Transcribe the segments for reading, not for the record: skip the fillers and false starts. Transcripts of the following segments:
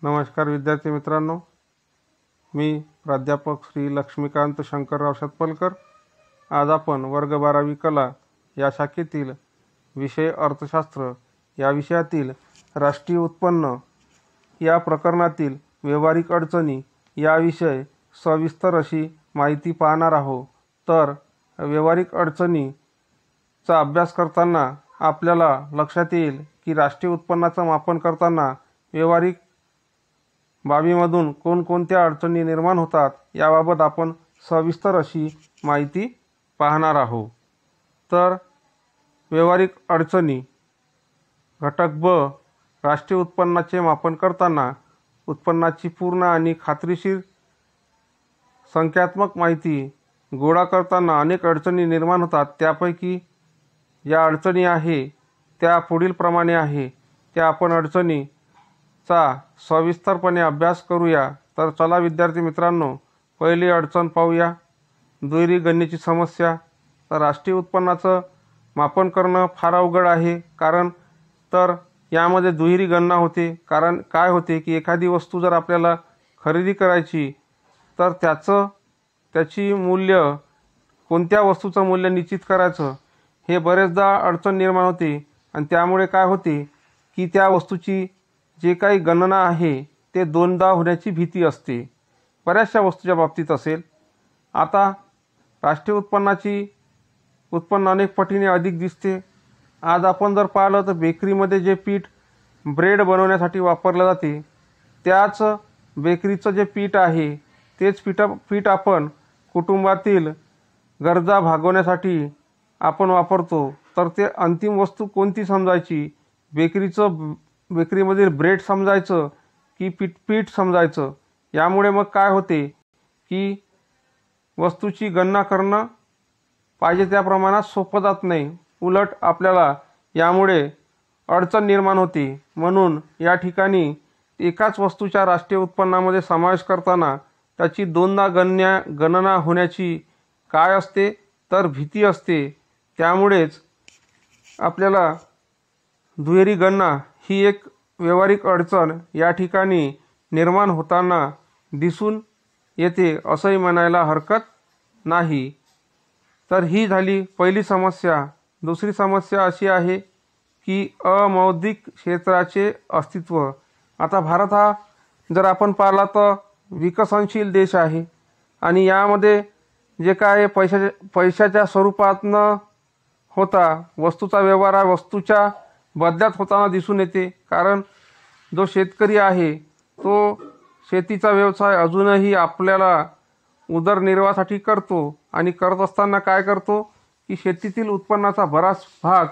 नमस्कार विद्यार्थी मित्रांनो, मी प्राध्यापक श्री लक्ष्मीकांत शंकरराव शतपलकर। आज आपण वर्ग 12वी कला या शाखेतील विषय अर्थशास्त्र या विषयातील राष्ट्रीय उत्पन्न या प्रकरणातील व्यवहारिक अडचणी याविषयी सविस्तर अशी माहिती पाहणार आहोत। तर व्यवहारिक अडचणीचा अभ्यास करताना आपल्याला लक्षात येईल की राष्ट्रीय उत्पन्नाचं मापन करताना व्यवहारिक बाबीमधून कोणकोणत्या अडचणी निर्माण होतात याबाबत आपण सविस्तर अशी माहिती पाहणार आहोत। तर व्यवहारिक अडचणी घटक ब, राष्ट्रीय उत्पन्नाचे मापन करताना उत्पन्नाची पूर्ण आणि खात्रीशीर संख्यात्मक माहिती गोळा करताना अनेक अडचणी निर्माण होतात। त्यापैकी या अडचणी आहे त्या पुढील प्रमाणे आहे। त्या आपण अडचणीचा सविस्तरपणे अभ्यास करूया। तर चला विद्यार्थी मित्रांनो, पहिली अडचण पाहूया, दुहेरी गणनेची समस्या। तर राष्ट्रीय उत्पन्नाचं मापन करणं फार अवघड आहे, कारण तर यामध्ये दुहेरी गणना होते। कारण काय होते की एखादी वस्तू जर आपल्याला खरेदी करायची तर त्याची मूल्य, कोणत्या वस्तूचं मूल्य निश्चित करायचं हे बरेचदा अडचण निर्माण होते। आणि त्यामुळे काय होते की त्या वस्तूची जे काही गणना आहे ते दोनदा होण्याची भीती असते, बऱ्याचशा वस्तूच्या बाबतीत असेल। आता राष्ट्रीय उत्पन्न अनेक पटीने अधिक दिसते। आज आपण जर पाहिलं तर बेकरीमध्ये जे पीठ ब्रेड बनवण्यासाठी वापरले जाते, त्याच बेकरीचं जे पीठ आहे तेच पीठ आपण कुटुंबातील गरजा भागवण्यासाठी आपण वापरतो। तर ते अंतिम वस्तू कोणती समजायची, बेकरीमधील ब्रेड समजायचं की पीठ समजायचं? यामुळे मग काय होते की वस्तूची गणना करणं पाहिजे त्या प्रमाणात सोपं जात नाही, उलट आपल्याला यामुळे अडचण निर्माण होते। म्हणून या ठिकाणी एकाच वस्तूच्या राष्ट्रीय उत्पन्नामध्ये समावेश करताना त्याची दोनदा गणना होण्याची काय असते तर भीती असते। त्यामुळेच आपल्याला दुहेरी गणना ही एक व्यवहारिक अडचण या ठिकाणी निर्माण होताना दिसून येते असंही म्हणायला हरकत नाही। तर ही झाली पहिली समस्या। दुसरी समस्या अशी आहे की अमौद्रिक क्षेत्राचे अस्तित्व। आता भारत हा जर आपण पाहिला तर विकसनशील देश आहे आणि यामध्ये जे काय पैशाच्या स्वरूपात न होता वस्तूचा व्यवहार हा वस्तूच्या बदल्यात होताना दिसून येते। कारण जो शेतकरी आहे तो शेतीचा व्यवसाय अजूनही आपल्याला उदरनिर्वाहासाठी करतो आणि करत असताना काय करतो की शेतीतील उत्पन्नाचा बराच भाग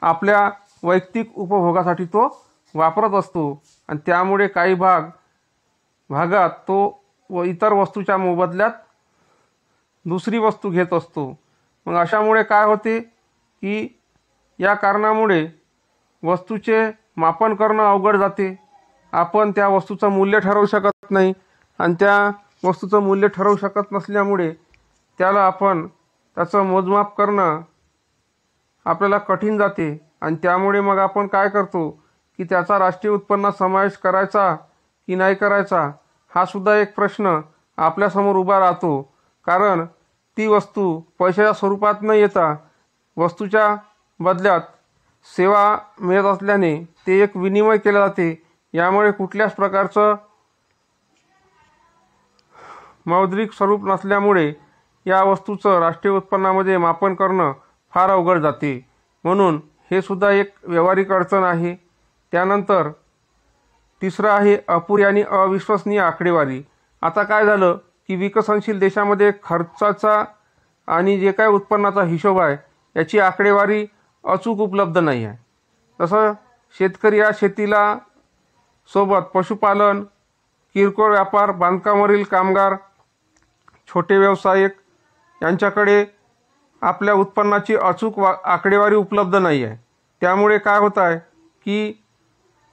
आपल्या वैयक्तिक उपभोगासाठी तो वापरत असतो आणि त्यामुळे काही भागात तो इतर वस्तूच्या मोबदल्यात दुसरी वस्तू घेत असतो। मग अशामुळे काय होते की या कारणामुळे वस्तूचे मापन करणं अवघड जाते। आपण त्या वस्तूचं मूल्य ठरवू शकत नाही आणि त्या वस्तूचं मूल्य ठरवू शकत नसल्यामुळे त्याचं मोजमाप करणं आपल्याला कठीण जाते। आणि त्यामुळे मग आपण काय करतो की त्याचा राष्ट्रीय उत्पन्नात समावेश करायचा की नाही करायचा हा सुद्धा एक प्रश्न आपल्यासमोर उभा राहतो। कारण ती वस्तू पैशाच्या स्वरूपात न येता वस्तूच्या बदल्यात सेवा मिळत असल्याने ते एक विनिमय केले जाते। यामुळे कुठल्याच प्रकारचं मौद्रिक स्वरूप नसल्यामुळे या वस्तूचं राष्ट्रीय उत्पन्नामध्ये मापन करणं फार अवघड जाते। म्हणून हे सुद्धा एक व्यवहारिक अडचण आहे। त्यानंतर तिसरं आहे अपुरी आणि अविश्वसनीय आकडेवारी। आता काय झालं की विकसनशील देशामध्ये खर्चाचा आणि जे काय उत्पन्नाचा हिशोब आहे याची आकडेवारी अचूक उपलब्ध नाही आहे। तसं शेतकरी या शेतीला सोबत पशुपालन, किरकोळ व्यापार, बांधकामावरील कामगार, छोटे व्यावसायिक यांच्याकडे आपल्या उत्पन्नाची अचूक आकडेवारी उपलब्ध नाही आहे। त्यामुळे काय होत आहे की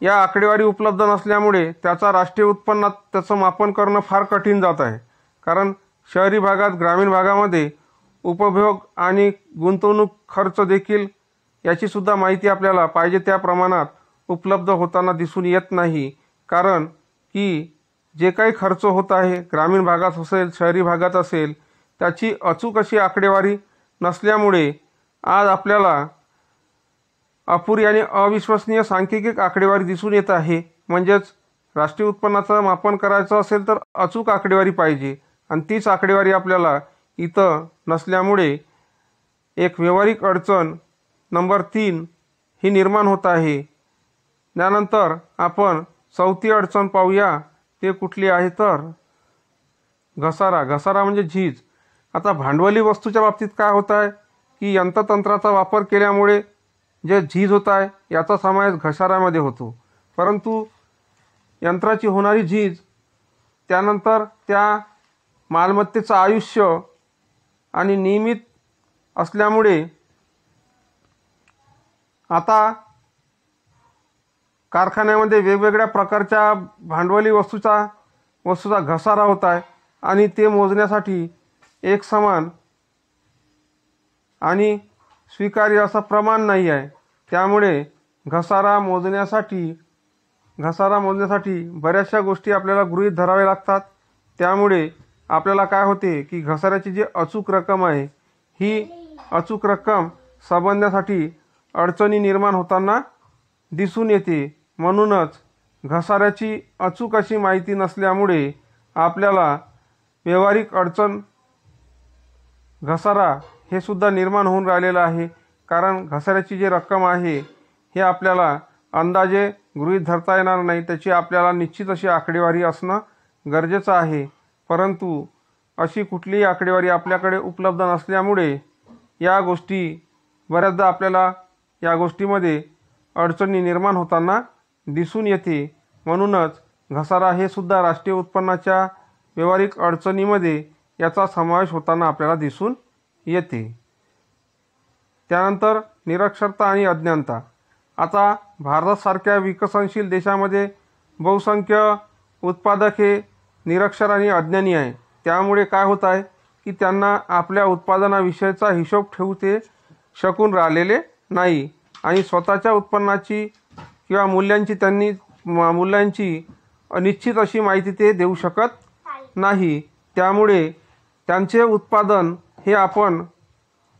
या आकडेवारी उपलब्ध नसल्यामुळे त्याचा राष्ट्रीय उत्पन्नात त्याचं मापन करणं फार कठीण जात आहे। कारण शहरी भागात, ग्रामीण भागामध्ये उपभोग आणि गुंतवणूक खर्च देखील याची सुद्धा माहिती आपल्याला पाहिजे त्या प्रमाणात उपलब्ध होताना दिसून येत नाही। कारण की जे काही खर्च होत आहे ग्रामीण भागात असेल शहरी भागात असेल त्याची अचूक अशी आकडेवारी नसल्यामुळे आज आपल्याला अपुरी आणि अविश्वसनीय सांख्यिकी आकडेवारी दिसून येत आहे। म्हणजेच राष्ट्रीय उत्पन्नाचं मापन करायचं असेल तर अचूक आकडेवारी पाहिजे आणि तीच आकडेवारी आपल्याला इथं नसल्यामुळे एक व्यावहारिक अडचण नंबर 3 ही निर्माण होत आहे। त्यानंतर आपण चौथी अडचण पाहूया, ते कुठली आहे तर घसारा। घसारा म्हणजे झीज। आता भांडवली वस्तूच्या बाबतीत काय होत आहे की यंत्रतंत्राचा वापर केल्यामुळे जे झीज होत आहे याचा समावेश घसाऱ्यामध्ये होतो, परंतु यंत्राची होणारी झीज त्यानंतर त्या मालमत्तेचं आयुष्य आणि नियमित असल्यामुळे आता कारखान्यामध्ये वेगवेगळ्या प्रकारच्या भांडवली वस्तूचा घसारा होत आहे आणि ते मोजण्यासाठी एक समान आणि स्वीकार्य असं प्रमाण नाही आहे। त्यामुळे घसारा मोजण्यासाठी बऱ्याचशा गोष्टी आपल्याला गृहीत धराव्या लागतात। त्यामुळे आपल्याला काय होते की घसाऱ्याची जी अचूक रक्कम आहे ही अचूक रक्कम समजण्यासाठी अडचणी निर्माण होताना दिसून येते। म्हणूनच घसाऱ्याची अचूक अशी माहिती नसल्यामुळे आपल्याला व्यावहारिक अडचण घसारा हे सुद्धा निर्माण होऊन राहिलेलं आहे। कारण घसाऱ्याची जी रक्कम आहे हे आपल्याला अंदाजे गृहीत धरता येणार नाही, त्याची आपल्याला निश्चित अशी आकडेवारी असणं गरजेचं आहे। परंतु अशी कुठलीही आकडेवारी आपल्याकडे उपलब्ध नसल्यामुळे या गोष्टी बऱ्याचदा आपल्याला या गोष्टीमध्ये अडचणी निर्माण होताना दिसून येते। म्हणूनच घसारा हे सुद्धा राष्ट्रीय उत्पन्नाच्या व्यावहारिक अडचणीमध्ये याचा समावेश होताना आपल्याला दिसून येते। त्यानंतर निरक्षरता आणि अज्ञानता। आता भारतासारख्या विकसनशील देशामध्ये बहुसंख्य उत्पादक हे निरक्षर आणि अज्ञानी आहे। त्यामुळे काय होत आहे की त्यांना आपल्या उत्पादनाविषयीचा हिशोब ठेवू ते शकून राहिलेले नाही आणि स्वतःच्या उत्पन्नाची किंवा मूल्यांची निश्चित अशी माहिती ते देऊ शकत नाही। त्यामुळे त्यांचे उत्पादन हे आपण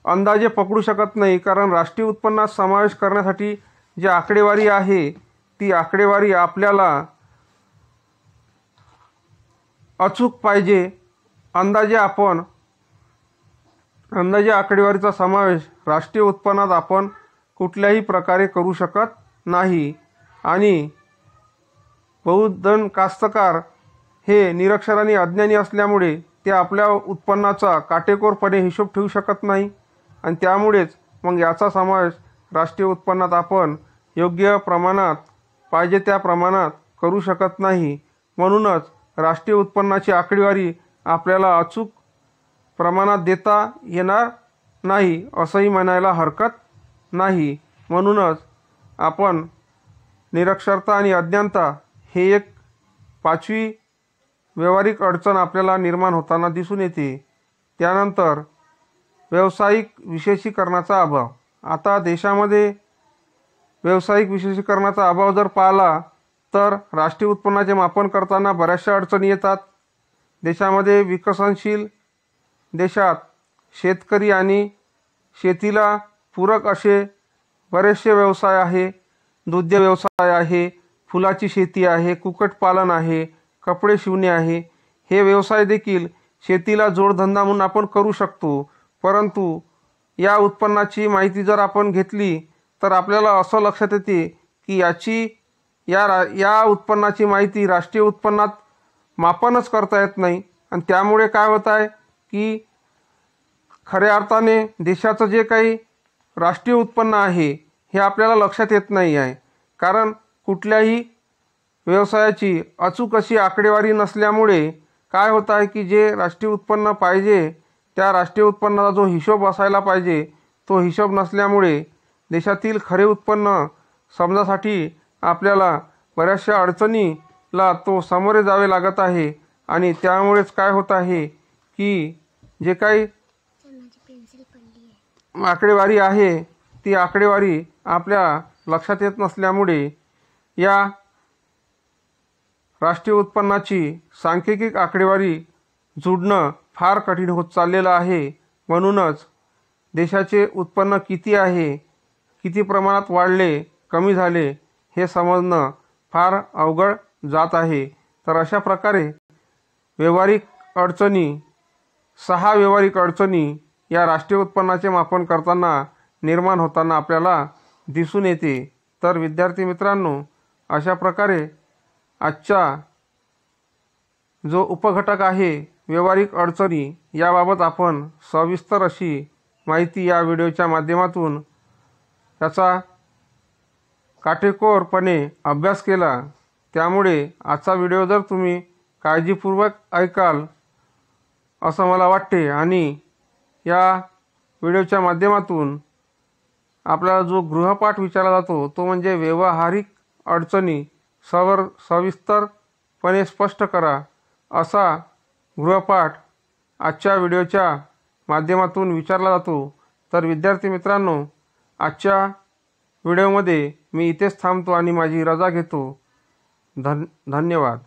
अंदाजे पकडू शकत नाही, कारण राष्ट्रीय उत्पन्नात समावेश करण्यासाठी जी आकडेवारी आहे ती आकडेवारी आपल्याला अचूक पाहिजे। अंदाजे आकडेवारीचा समावेश राष्ट्रीय उत्पन्नात आपण कुठल्याही प्रकारे करू शकत नाही आणि बहुजन कास्तकार हे निरक्षर आणि अज्ञानी असल्यामुळे ते आपल्या उत्पन्नाचा काटेकोरपणे हिशोब ठेवू शकत नाही आणि त्यामुळेच मग याचा समावेश राष्ट्रीय उत्पन्नात आपण योग्य प्रमाणात पाहिजे त्या प्रमाणात करू शकत नाही। म्हणूनच राष्ट्रीय उत्पन्नाची आकडेवारी आपल्याला अचूक प्रमाणात देता येणार नाही असंही म्हणायला हरकत नाही। म्हणूनच आपण निरक्षरता आणि अज्ञानता हे एक 5वी व्यावहारिक अडचण आपल्याला निर्माण होताना दिसून येते। त्यानंतर व्यावसायिक विशेषीकरणाचा अभाव। आता देशामध्ये व्यावसायिक विशेषीकरणाचा अभाव जर पाहिला तर राष्ट्रीय उत्पन्नाचे मापन करताना बऱ्याचशा अडचणी येतात। देशामध्ये विकसनशील देशात शेतकरी आणि शेतीला पूरक असे बरेचसे व्यवसाय आहे। दुग्ध व्यवसाय आहे, फुलाची शेती आहे, कुक्कुटपालन आहे, कपडे शिवणे आहे। हे व्यवसाय देखील शेतीला जोडधंदा म्हणून आपण करू शकतो। परंतु या उत्पन्नाची माहिती जर आपण घेतली तर आपल्याला असं लक्षात येते की या उत्पन्नाची माहिती राष्ट्रीय उत्पन्नात मापनच करता येत नाही आणि त्यामुळे काय होत आहे की खऱ्या अर्थाने देशाचं जे काही राष्ट्रीय उत्पन्न आहे हे आपल्याला लक्षात येत नाही आहे। कारण कुठल्याही व्यवसायाची अचूक अशी आकडेवारी नसल्यामुळे काय होत आहे की जे राष्ट्रीय उत्पन्न पाहिजे त्या राष्ट्रीय उत्पन्नाचा जो हिशोब असायला पाहिजे तो हिशोब नसल्यामुळे देशातील खरे उत्पन्न समजण्यासाठी आपल्याला बऱ्याचशा अडचणीला सामोरे जावे लागत आहे आणि त्यामुळेच काय होत आहे की जे काही आकडेवारी आहे ती आकडेवारी आपल्या लक्षात येत नसल्यामुळे या राष्ट्रीय उत्पन्नाची सांख्यिकी आकडेवारी जुळणं फार कठीण होत चाललेलं आहे. म्हणूनच देशाचे उत्पन्न किती आहे, किती प्रमाणात वाढले, कमी झाले हे समजणं फार अवघड जात आहे. तर अशा प्रकारे व्यावहारिक अडचणी 6 व्यावहारिक अडचणी या राष्ट्रीय उत्पन्नाचे मापन करताना निर्माण होताना आपल्याला दिसून येते. तर विद्यार्थी मित्रांनो, अशा प्रकारे आजचा जो उपघटक आहे व्यावहारिक अडचणी याबाबत आपण सविस्तर अशी माहिती या व्हिडिओच्या माध्यमातून त्याचा काटेकोरपणे अभ्यास केला. त्यामुळे आजचा व्हिडिओ जर तुम्ही काळजीपूर्वक ऐकाल असं मला वाटते आणि या व्हिडिओच्या माध्यमातून आपल्याला जो गृहपाठ विचारला जातो तो म्हणजे व्यावहारिक अडचणी सविस्तरपणे स्पष्ट करा असा गृहपाठ आजच्या व्हिडिओच्या माध्यमातून विचारला जातो. तर विद्यार्थी मित्रांनो, आजच्या व्हिडिओमध्ये मी इथेच थांबतो आणि माझी रजा घेतो. धन्यवाद.